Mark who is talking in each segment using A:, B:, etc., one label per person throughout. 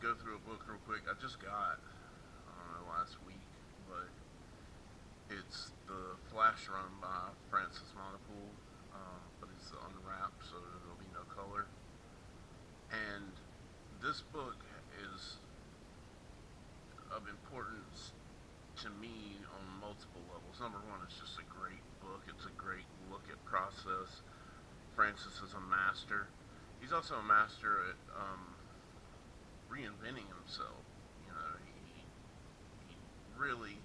A: go through a book real quick. I just got, I don't know, last week, but it's the Flash Run by Francis Montepoole, but it's unwrapped, so there'll be no color. And this book is of importance to me on multiple levels. Number one, it's just a great book. It's a great look at process. Francis is a master. He's also a master at reinventing himself. You know, he really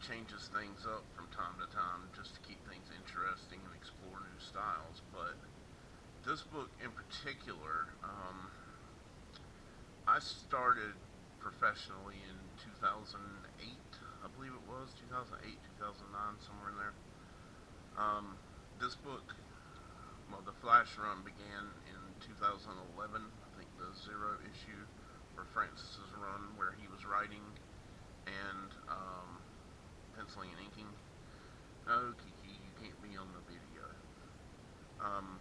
A: changes things up from time to time just to keep things interesting and explore new styles. But this book in particular, I started professionally in 2008, I believe it was 2008, 2009, somewhere in there. This book, well, the Flash Run began in 2011. I think the zero issue for Francis's run, where he was writing and penciling and inking. No, Kiki, you can't be on the video. Um,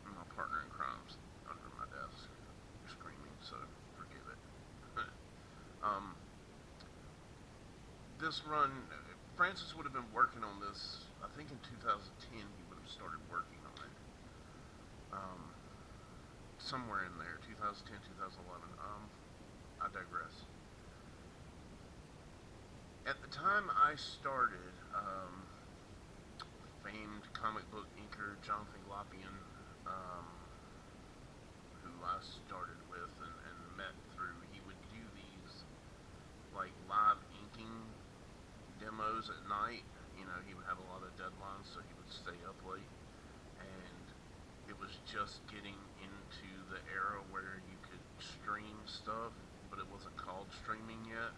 A: my partner in crime's under my desk screaming, so forgive it. um, this run, Francis would have been working on this, I think in 2010 he would have started working on it. Somewhere in there, 2010, 2011. I digress. At the time I started, famed comic book inker Jonathan Glopian, um, who I started with and met through, he would do these like live inking demos at night. You know, he would have a lot of deadlines, so he would stay up late. And it was just getting into the era where you could stream stuff, but it wasn't called streaming yet.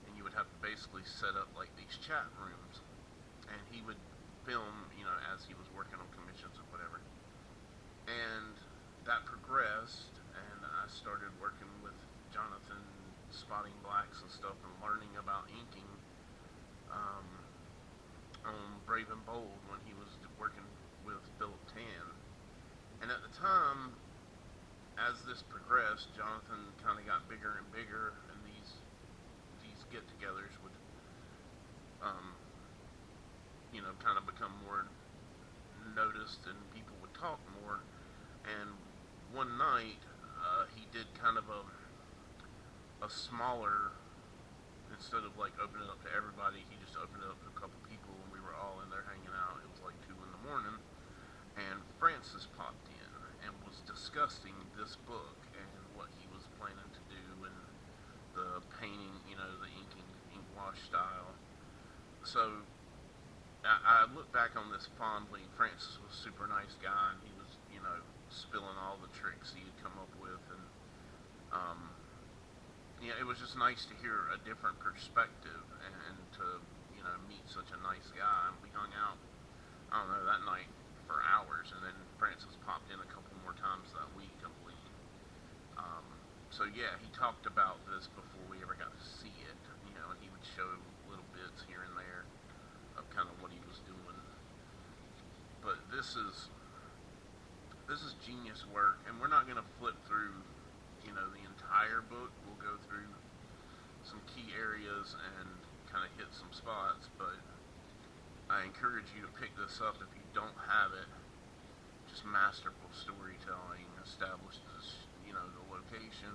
A: And you would have to basically set up like these chat rooms. And he would film, you know, as he was working on commissions or whatever. And that progressed, and I started working with Jonathan, spotting blacks and stuff, and learning about inking um, on Brave and Bold when he was working with Philip Tan. And at the time, as this progressed, Jonathan kind of got bigger and bigger, and these get-togethers would, um, you know, kind of become more noticed, and people would talk more. And one night, he did kind of a smaller, instead of like opening it up to everybody, he just opened it up to a couple people, and we were all in there hanging out. It was like 2 in the morning, and Francis popped in and was discussing this book and what he was planning to do, and the painting, you know, the inking, ink wash style. So I look back on this fondly. Francis was a super nice guy, and he was, you know, spilling all the tricks he had come up with, and yeah, it was just nice to hear a different perspective and to, you know, meet such a nice guy. And we hung out, I don't know, that night for hours, and then Francis popped in a couple more times that week, I believe. Um, so yeah, he talked about this before we ever got to see it, you know, and he would show little bits here and there of kind of what he was doing. But this is genius work, and we're not going to flip through, you know, the entire book. We'll go through some key areas and kind of hit some spots, but I encourage you to pick this up if you don't have it. Just masterful storytelling, establishes, you know, the location,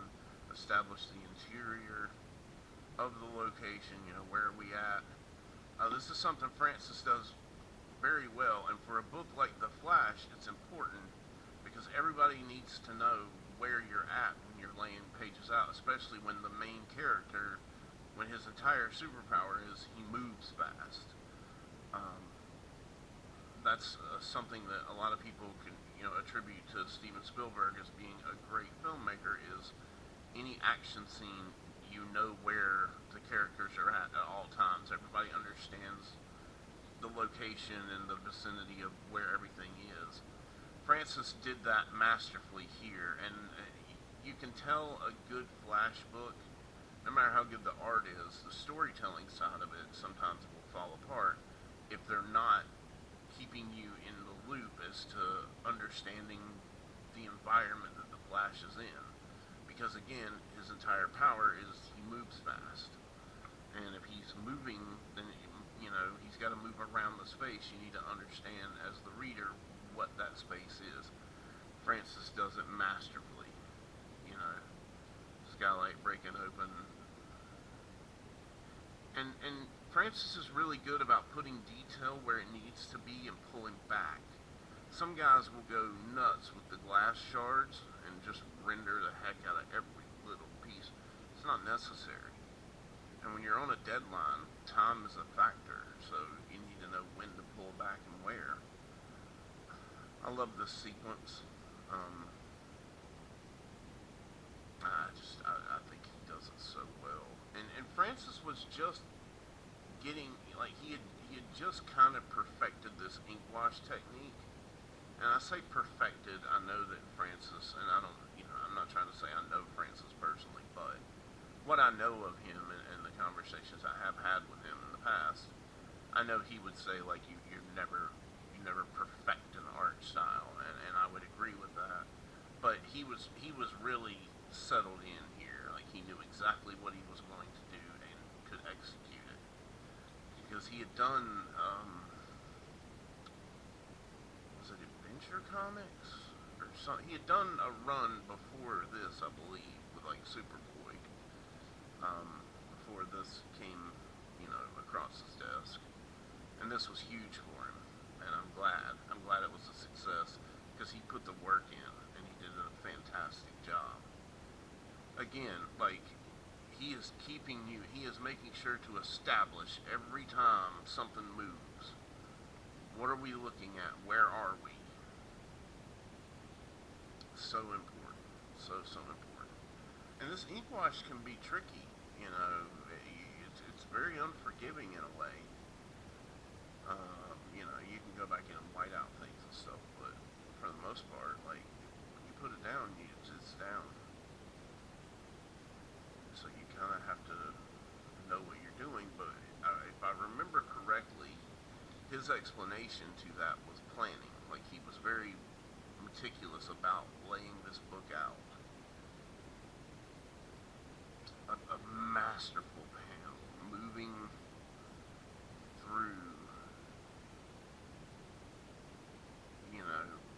A: establish the interior of the location, you know, where are we at. This is something Francis does very well, and for a book like The Flash, it's important because everybody needs to know where you're at when you're laying pages out, especially when the main character, when his entire superpower is he moves fast. Um, that's something that a lot of people can, you know, attribute to Steven Spielberg as being a great filmmaker. Is any action scene, you know where the characters are at all times. Everybody understands the location and the vicinity of where everything is. Francis did that masterfully here, and you can tell a good Flash book, no matter how good the art is, the storytelling side of it sometimes will fall apart if they're not keeping you in the loop as to understanding the environment that the Flash is in. because again, his entire power is he moves fast, and if he's moving, then he's got to move around the space. You need to understand as the reader what that space is. Francis does it masterfully. You know, skylight breaking open, and Francis is really good about putting detail where it needs to be and pulling back. Some guys will go nuts with the glass shards and just render the heck out of every little piece. It's not necessary. And when you're on a deadline, time is a factor, so you need to know when to pull back and where. I love this sequence. I think he does it so well. And Francis was just getting, like, he had just kind of perfected this ink wash technique. And I say perfected, I know that Francis, and I don't, I'm not trying to say I know Francis personally, but what I know of him and the conversations I have had with him in the past, I know he would say, like, you never perfect an art style, and I would agree with that. But he was really settled in here. Like, he knew exactly what he was going to do and could execute it. Because he had done, was it Adventure Comics? Or something? He had done a run before this, I believe, with, like, Superboy. Before this came, across his desk. And this was huge for him. And I'm glad it was a success, because he put the work in, and he did a fantastic job. Again, like, he is making sure to establish every time something moves. What are we looking at? Where are we? So important. So important. And this ink wash can be tricky, it's very unforgiving in a way. You can go back in and white out things and stuff, but for the most part, like, when you put it down, it's down. So you kind of have to know what you're doing, but if I remember correctly, his explanation to that was planning. Like, he was very meticulous about laying this book out. A masterful panel, moving through,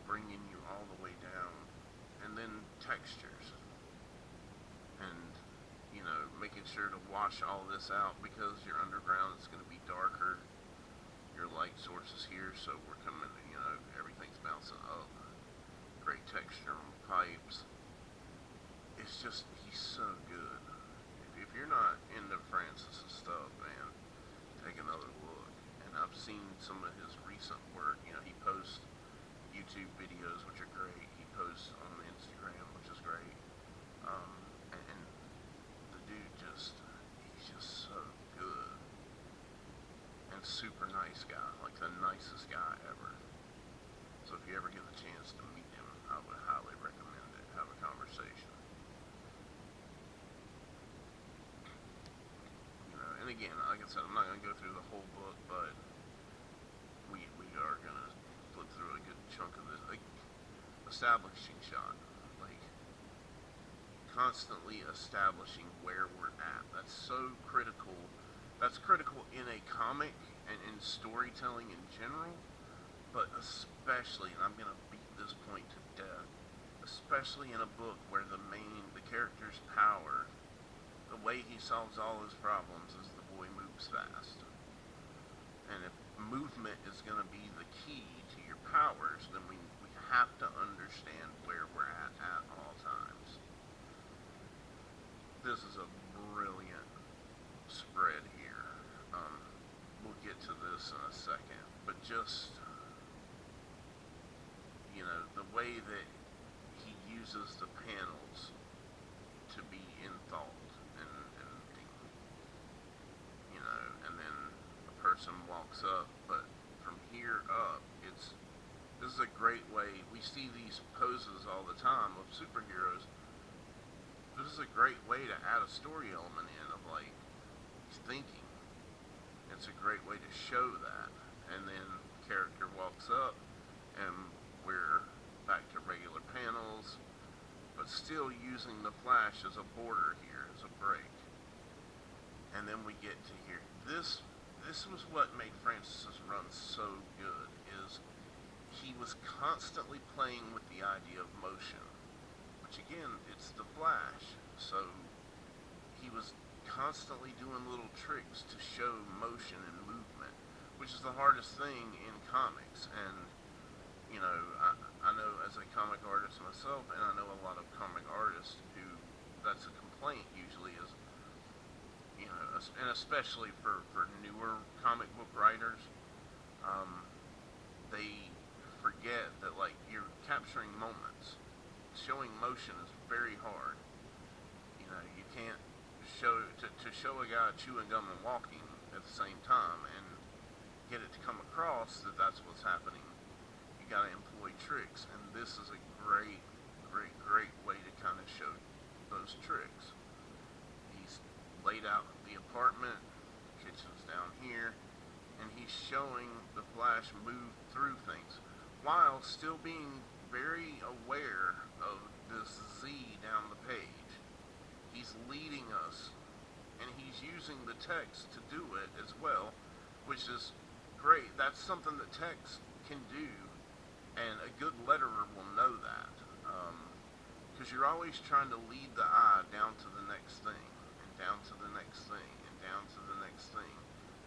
A: bringing you all the way down, and then textures, and making sure to wash all this out, because your underground is going to be darker, your light source is here, so we're coming, everything's bouncing up, great texture on the pipes. It's just, he's so good. If you're not into Francis' stuff, man, take another look. And I've seen some of his recent work. He posts YouTube videos, which are great. He posts on Instagram, which is great. And the dude he's just so good. And super nice guy, like the nicest guy ever. So if you ever get the chance to meet him, I would highly recommend it. Have a conversation. And again, like I said, I'm not going to go through the whole book, but we are going to flip through a good chunk of this. Like, establishing shot. Like, constantly establishing where we're at. That's so critical. That's critical in a comic and in storytelling in general, but especially, and I'm going to beat this point to death, especially in a book where the character's power, the way he solves all his problems is the boy moves fast. And if movement is going to be the key to your powers, then we have to understand where we're at all times. This is a brilliant spread here. We'll get to this in a second, but just, the way that he uses the panels to be in thought. And then a person walks up, but from here up, this is a great way. We see these poses all the time of superheroes. This is a great way to add a story element in of, like, he's thinking. It's a great way to show that. And then the character walks up, and we're back to regular panels, but still using the Flash as a border here, as a break. And then we get to here. This was what made Francis's run so good, is he was constantly playing with the idea of motion, which again, it's the Flash, so he was constantly doing little tricks to show motion and movement, which is the hardest thing in comics. And I know as a comic artist myself, and I know a lot of comic artists who, that's a complaint usually, is, and especially for newer comic book writers, they forget that, like, you're capturing moments. Showing motion is very hard. You can't to show a guy chewing gum and walking at the same time and get it to come across that that's what's happening. You got to employ tricks, and this is a great, great, great way to kind of show those tricks. He's laid out the apartment, kitchen's down here, and he's showing the Flash move through things while still being very aware of this Z down the page. He's leading us, and he's using the text to do it as well, which is great. That's something that text can do, and a good letterer will know that, because you're always trying to lead the eye down to the next thing, and down to the next thing, and down to the next thing,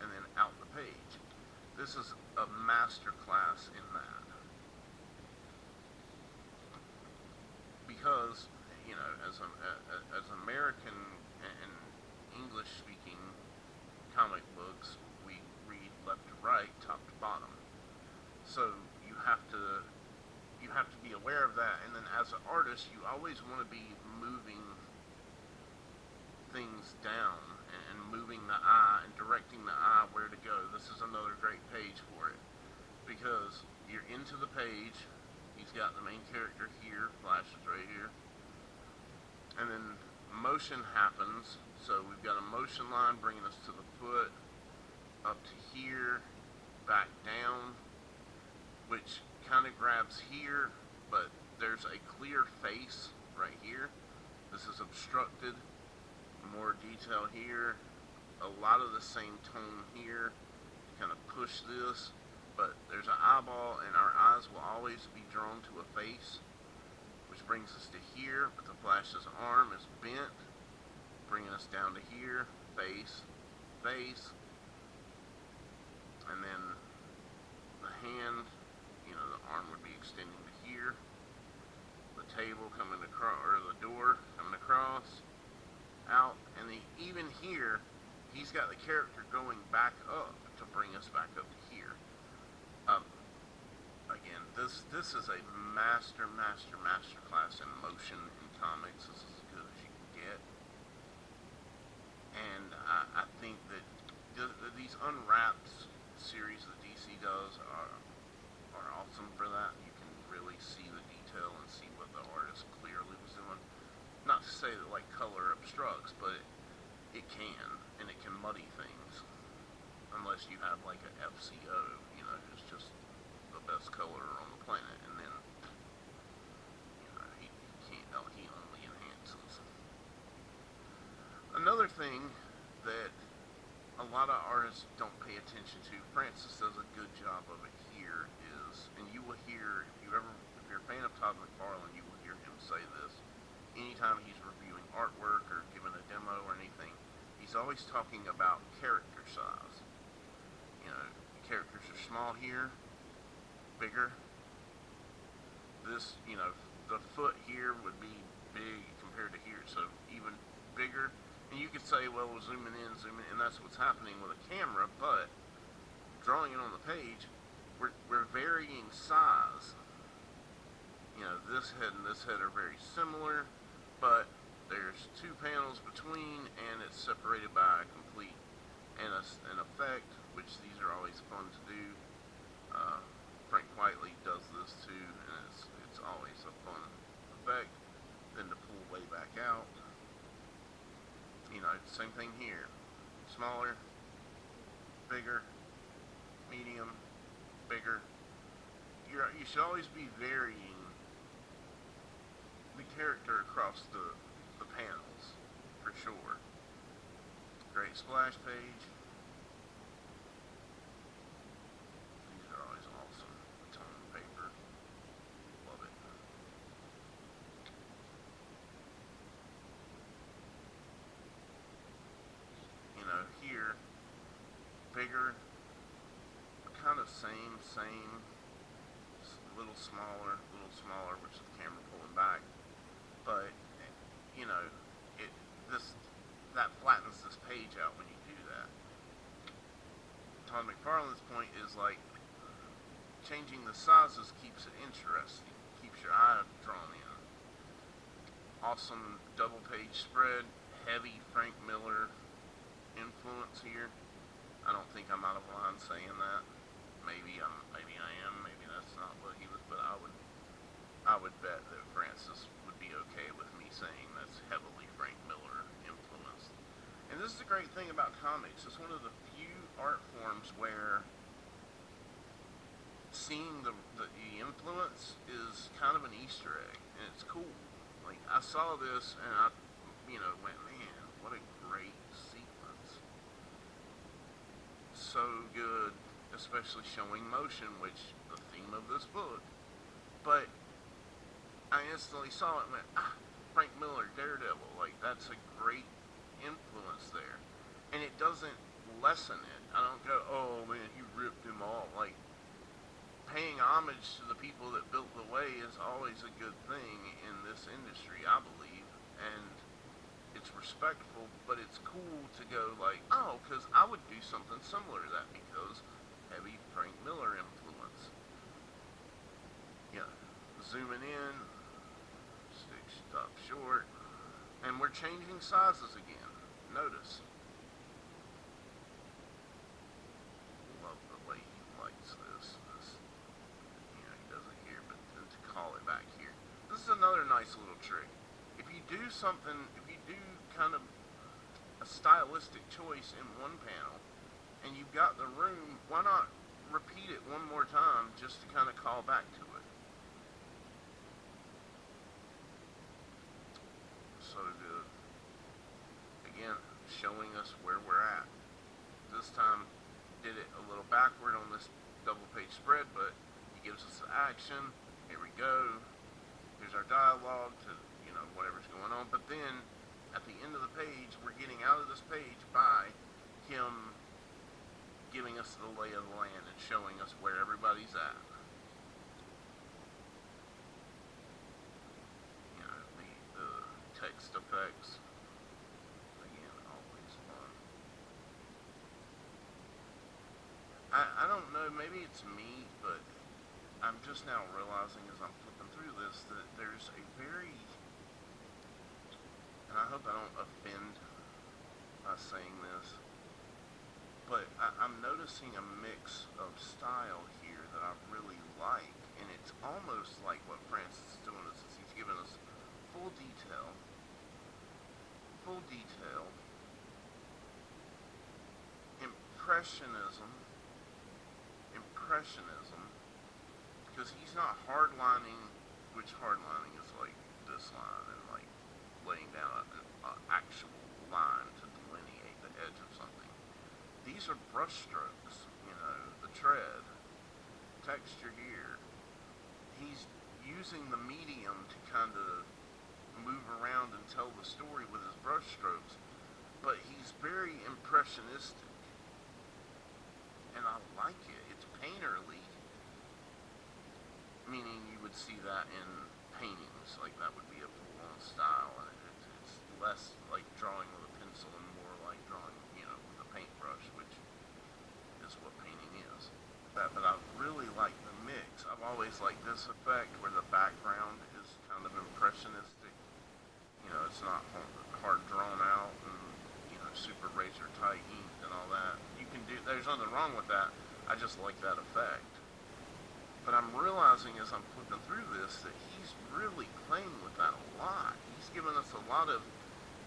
A: and then out the page. This is a master class in that, because as American and English-speaking comic books, we read left to right, top to bottom. So you have to be aware of that, and then as an artist, you always want to be moving things down and moving the eye and directing the eye where to go. This is another great page for it, because you're into the page. He's got the main character here, Flash is right here, and then motion happens. So we've got a motion line bringing us to the foot, up to here, back down, which kind of grabs here, but there's a clear face right here. This is obstructed. More detail here. A lot of the same tone here. Kind of push this, but there's an eyeball, and our eyes will always be drawn to a face, which brings us to here, but the Flash's arm is bent, bringing us down to here, face, face, and then the hand, the arm would be extending to here, the table coming across, or the door coming across, out, and even here, he's got the character going back up to bring us back up to here. Again, this is a master class in motion in comics. This is as good as you can get. And I think that these Unwrapped series that DC does are awesome for that. You can really see the detail and see what the artist clearly was doing. Not to say that, like, color obstructs, but it can, and it can muddy things. Unless you have, like, an FCO, who's just the best colorer on the planet, and then, he can't, he only enhances. Another thing that a lot of artists don't pay attention to, Francis does a good job of it here, is, and you will hear, if you're a fan of Todd McFarlane, you will hear him say this, anytime he's reviewing artwork or giving a demo or anything, he's always talking about character size. Characters are small here, bigger. This, the foot here would be big compared to here, so even bigger. And you could say, well, we're zooming in, and that's what's happening with a camera, but drawing it on the page, we're varying size. This head and this head are very similar, but there's two panels between, and it's separated by a complete an effect, which these are always fun to do. Frank Whiteley does this too, and it's always a fun effect. Then to pull way back out. Same thing here. Smaller, bigger, medium, bigger. You should always be varying the character across the panels, for sure. Great splash page. These are always awesome. Tone paper. Love it. You know, here, bigger, kind of same, little smaller, which is the camera pulling back. But, you know, it this that flattens this page out when you do that. Todd McFarlane's point is like changing the sizes keeps it interesting, keeps your eye drawn in. Awesome double page spread, heavy Frank Miller influence here. I don't think I'm out of line saying that. Maybe I am. Maybe that's not what he was. But I would bet that Francis would be okay with me saying that's heavily Frank Miller influenced. And this is the great thing about comics. It's one of the few art forms where seeing the influence is kind of an Easter egg, and it's cool. Like, I saw this and I, went, man, what a great sequence. So good, especially showing motion, which the theme of this book. But I instantly saw it and went, Frank Miller, Daredevil, like, that's a great influence there. And it doesn't lessen it. I don't go, oh man, you ripped him off. Like, paying homage to the people that built the way is always a good thing in this industry, I believe. And it's respectful, but it's cool to go like, oh, because I would do something similar to that because heavy Frank Miller influence. Yeah, zooming in, stick stop short, and we're changing sizes again. Notice. Love the way he lights this. He does it here, but then to call it back here. This is another nice little trick. If you do kind of a stylistic choice in one panel, and you've got the room, why not repeat it one more time just to kind of call back to it? So good. Again, showing us where we're at. This time, did it a little backward on this double page spread, but he gives us the action. Here we go. Here's our dialogue to, whatever's going on. But then, at the end of the page, we're getting out of this page by him giving us the lay of the land and showing us where everybody's at. The text effects, again, always fun. I don't know, maybe it's me, but I'm just now realizing as I'm flipping through this that there's a very, and I hope I don't offend by saying this, but I'm noticing a mix of style here that I really like, and it's almost like what Francis is doing is he's giving us full detail, impressionism, because he's not hardlining, which hardlining is like this line and like laying down an actual line to delineate the edge of something. These are brush strokes, the tread, texture here. He's using the medium to kind of move around and tell the story with his brush strokes, but he's very impressionistic, and I like it. It's painterly, meaning you would see that in paintings, like that would be a full-on style, and it's less like drawing with a pencil and more like drawing, with a paintbrush, which is what painting is. But I really like the mix. I've always liked this effect where the background is kind of impressionistic. It's not hard drawn out and, super razor tight inked and all that. There's nothing wrong with that. I just like that effect. But I'm realizing as I'm flipping through this that he's really playing with that a lot. He's giving us a lot of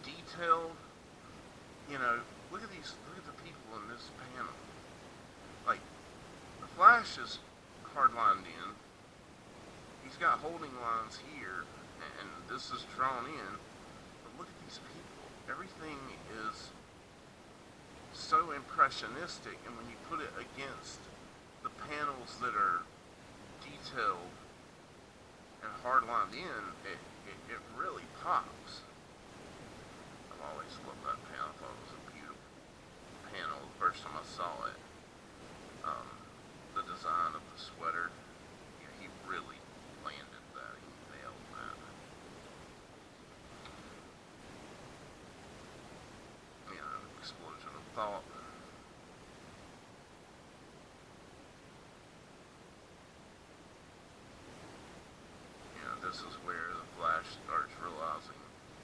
A: detailed, look at the people in this panel. Like, the Flash is hard lined in. He's got holding lines here. and this is drawn in. But look at these people. Everything is so impressionistic, and when you put it against the panels that are detailed and hard lined in, it really pops. I've always loved that panel. I thought it was a beautiful panel the first time I saw it. Um, the design of the sweater, yeah, he really landed that. He nailed that. Explosion of thought. This is where the Flash starts realizing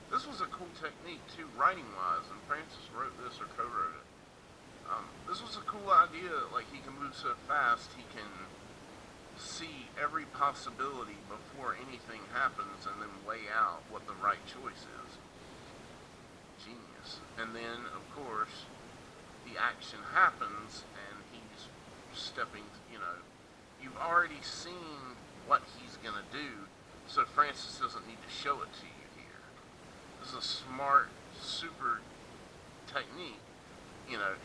A: this was a cool technique too, writing wise, and Francis wrote this or co-wrote it. This was a cool idea. Like, he can move so fast, he can see every possibility before anything happens, and then weigh out what the right choice is. Genius. And then, of course, the action happens, and he's stepping. You've already seen what he's gonna do, so Francis doesn't need to show it to you here. This is a smart, super technique.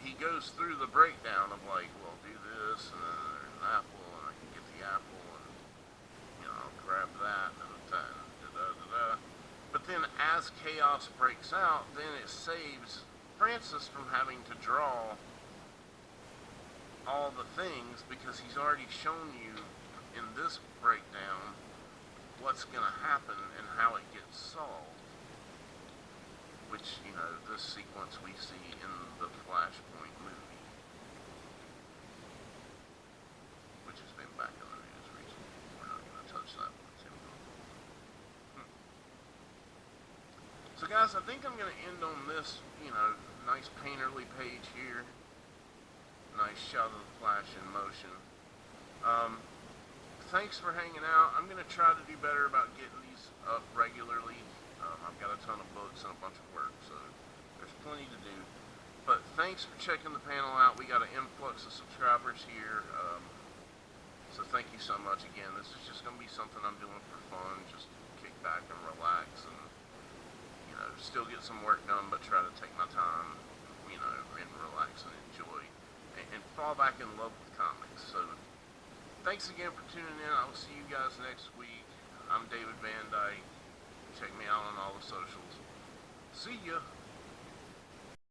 A: He goes through the breakdown of like, well, do this, and then there's an apple, and I can get the apple, and I'll grab that, and da-da-da-da. But then as chaos breaks out, then it saves Francis from having to draw all the things, because he's already shown you in this breakdown what's going to happen and how it gets solved. Which, this sequence we see in the Flashpoint movie, which has been back in the news recently. We're not going to touch that one too much. So guys, I think I'm going to end on this, nice painterly page here. Nice shot of the Flash in motion. Thanks for hanging out. I'm going to try to do better about getting these up regularly. I've got a ton of books and a bunch of work, so there's plenty to do. But thanks for checking the panel out. We got an influx of subscribers here, so thank you so much again. This is just going to be something I'm doing for fun, just kick back and relax, and still get some work done, but try to take my time, and relax and enjoy, and fall back in love with comics. So thanks again for tuning in. I will see you guys next week. I'm David Van Dyke. Check me out on all the socials. See ya.